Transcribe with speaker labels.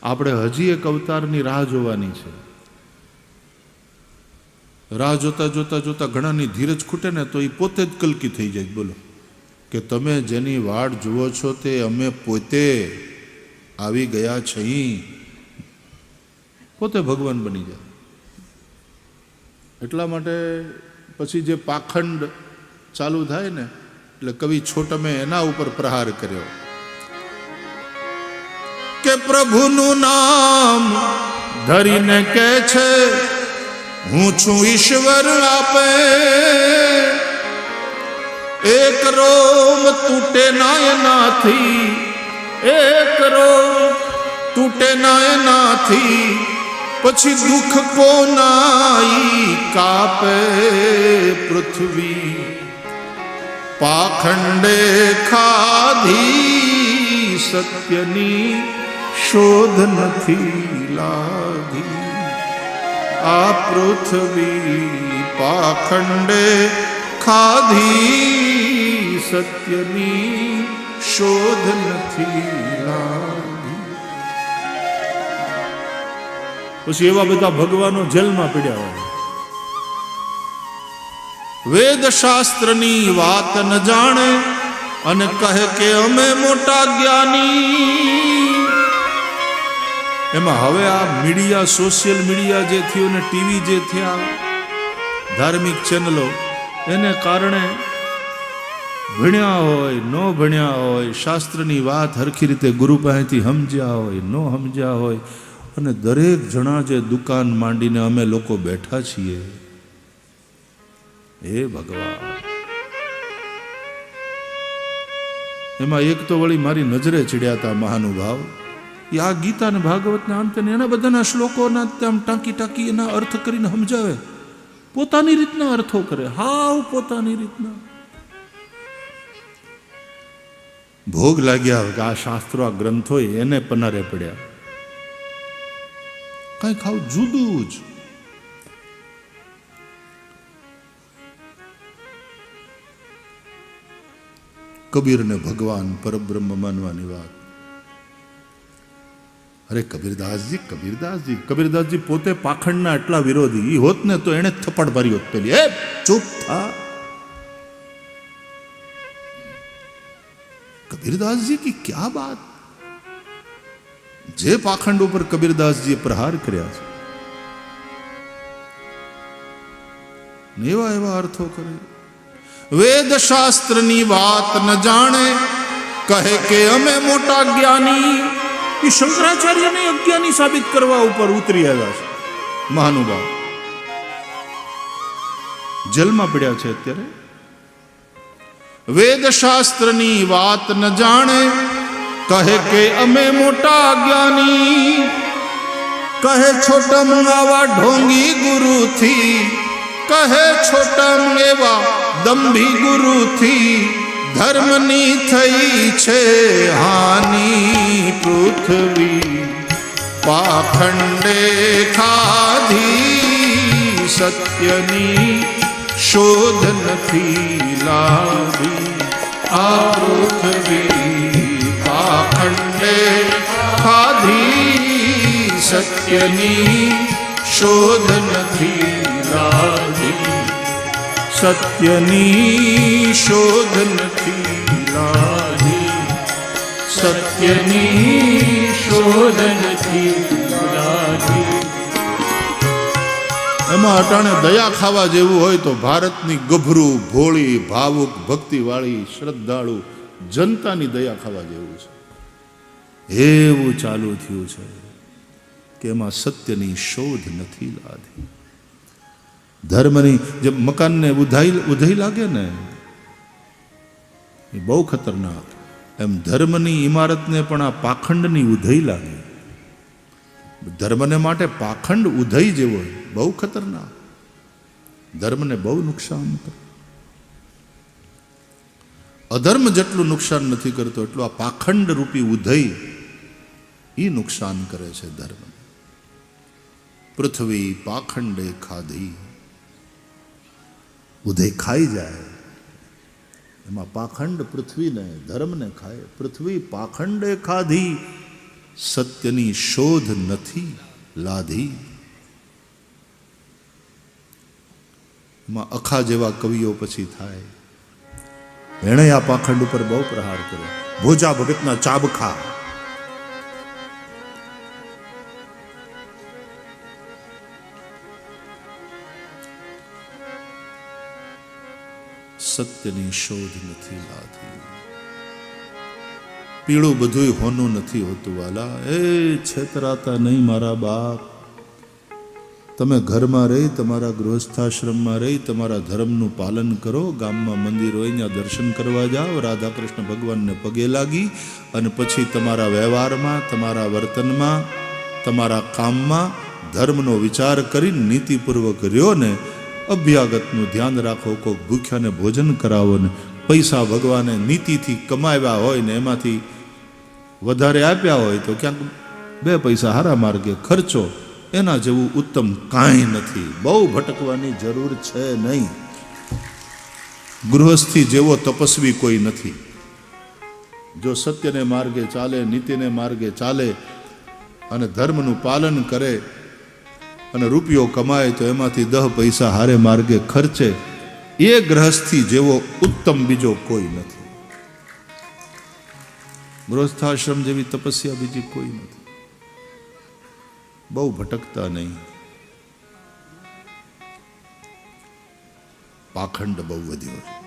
Speaker 1: આપણે હજી એક અવતારની રાહ જોવાની છે. રાહ જોતા જોતા જોતા ઘણાની ધીરજ ખૂટે ને તો એ પોતે જ કલકી થઈ જાય. બોલો કે તમે જેની વાટ જુઓ છો તે અમે પોતે આવી ગયા છીએ. પોતે ભગવાન બની જાય. એટલા માટે પછી જે પાખંડ ચાલુ થાય ને એટલે કવિ છોટમે એના ઉપર પ્રહાર કર્યો કે પ્રભુનું નામ ધરીને કે છે હું છું ઈશ્વર આપે. એક રોમ તૂટે ના એનાથી, એક રોમ તૂટે ના એનાથી, પછી દુઃખ કોનાઈ કાપે. પૃથ્વી પાખંડે ખાધી, સત્યની શોધ નથી લાગી. આ પૃથ્વી પાખંડે ખાધી, સત્યની શોધ નથી લાગી. પછી એવા બધા ભગવાનો જેલમાં પડ્યા હોય. વેદ શાસ્ત્રની વાત ન જાણે અને કહે કે અમે મોટા જ્ઞાની. એમાં હવે આ મીડિયા, સોશિયલ મીડિયા જે થયું ને ટીવી જે થયા, ધાર્મિક ચેનલો, એને કારણે ભણ્યા હોય ન ભણ્યા હોય, શાસ્ત્રની વાત હરખી રીતે ગુરુ પાસેથી સમજ્યા હોય ન સમજ્યા હોય, અને દરેક જણા જે દુકાન માંડીને અમે લોકો બેઠા છીએ. હે ભગવાન, એમાં એક તો વળી મારી નજરે ચડ્યા હતા મહાનુભાવ. એ આ ગીતા ને ભાગવતના અંતે એના બધાના શ્લોકોના આમ ટાંકી ટાંકી એના અર્થ કરીને સમજાવે. પોતાની રીતના અર્થો કરે, હાવ પોતાની રીતના. ભોગ લાગ્યા કે આ શાસ્ત્રો, આ ગ્રંથો એને પનારે પડ્યા. કઈ ખાવ જુદું જ. કબીરને ભગવાન પરબ્રહ્મ માનવાની વાત. અરે કબીરદાસજી, કબીરદાસજી, કબીરદાસજી પોતે પાખંડના એટલા વિરોધી. ઈ હોત ને તો એને થપ્પડ મારી હોત પેલી. એ ચૂપ થા. કબીરદાસજી કી ક્યા બાત. જે પાખંડ ઉપર કબીરદાસજીએ પ્રહાર કર્યા છે, એવા એવા અર્થો કરે. વેદ શાસ્ત્રની વાત ન જાણે કહે કે અમે મોટા જ્ઞાની. એ શંકરાચાર્યને અજ્ઞાની સાબિત કરવા ઉપર ઉતરી આવ્યા છે મહાનુભાવ. જેલમાં પડ્યા છે અત્યારે. વેદ શાસ્ત્રની વાત ન જાણે કહે કે અમે મોટા જ્ઞાની. કહે છોટમ આવા ઢોંગી ગુરુથી, કહે છોટમ એવા દંભી ગુરુથી, ધર્મની થઈ છે હાની. પૃથ્વી પાખંડે ખાધી, સત્યની શોધ નથી લાગી. આ પૃથ્વી પાખંડે ખાધી, સત્યની શોધ નથી લાગી. સત્યની શોધ નથી લાગી. સત્યની શોધ નથી લાગી. એમાં અટાણે દયા ખાવા જેવું હોય તો ભારતની ગભરું, ભોળી, ભાવુક, ભક્તિવાળી, શ્રદ્ધાળુ જનતાની દયા ખાવા જેવું છે. એવું ચાલુ થયું છે કે એમાં સત્યની શોધ નથી લાગી. ધર્મની જે મકાનને ઉધાઈ લાગે ને એ બહુ ખતરનાક. એમ ધર્મની ઇમારતને પણ આ પાખંડની ઉધઈ લાગે. ધર્મને માટે પાખંડ ઉધઈ જેવો બહુ ખતરનાક. ધર્મને બહુ નુકસાન કરે. અધર્મ જેટલું નુકસાન નથી કરતો એટલું આ પાખંડ રૂપી ઉધઈ એ નુકસાન કરે છે ધર્મ. પૃથ્વી પાખંડે ખાધી. ઉધઈ ખાઈ જાય એમાં પાખંડ પૃથ્વીને, ધર્મને ખાય. પૃથ્વી પાખંડે ખાધી સત્યની શોધ નથી લાધી. માં અખા જેવા કવિઓ પછી થાય. એણે આ પાખંડ ઉપર બહુ પ્રહાર કર્યો. ભોજા ભગતના ચાબખા. સત્યની શોધ નથી લાધી. પીળું બધું હોનું નથી હોતું વાલા. એ છેતરાતા નહીં મારા બાપ. તમે ઘરમાં રહી, તમારા ગૃહસ્થાશ્રમમાં રહી, તમારા ધર્મનું પાલન કરો. ગામમાં મંદિર હોય ત્યાં દર્શન કરવા જાઓ, રાધા કૃષ્ણ ભગવાનને પગે લાગી, અને પછી તમારા વ્યવહારમાં, તમારા વર્તનમાં, તમારા કામમાં ધર્મનો વિચાર કરી નીતિપૂર્વક રહ્યો ને. અભ્યાગતનું ધ્યાન રાખો, કોઈક ભૂખ્યાને ભોજન કરાવો ને. પૈસા ભગવાને નીતિથી કમાવ્યા હોય ને એમાંથી વધારે આપ્યા હોય તો ક્યાંક બે પૈસા હારા માર્ગે ખર્ચો. એના જેવું ઉત્તમ કાંઈ નથી. બહુ ભટકવાની જરૂર છે નહીં. ગૃહસ્થી જેવો તપસ્વી કોઈ નથી. જો સત્યને માર્ગે ચાલે, નીતિને માર્ગે ચાલે અને ધર્મનું પાલન કરે અને રૂપિયો કમાય તો એમાંથી 10 પૈસા હારે માર્ગે ખર્ચે, એ ગ્રહસ્થી જેવો ઉત્તમ બીજો કોઈ નથી. ગૃહસ્થાશ્રમ જેવી તપસ્યા બીજી કોઈ નથી. બહુ ભટકતા નહીં. પાખંડ બહુ વધ્યો.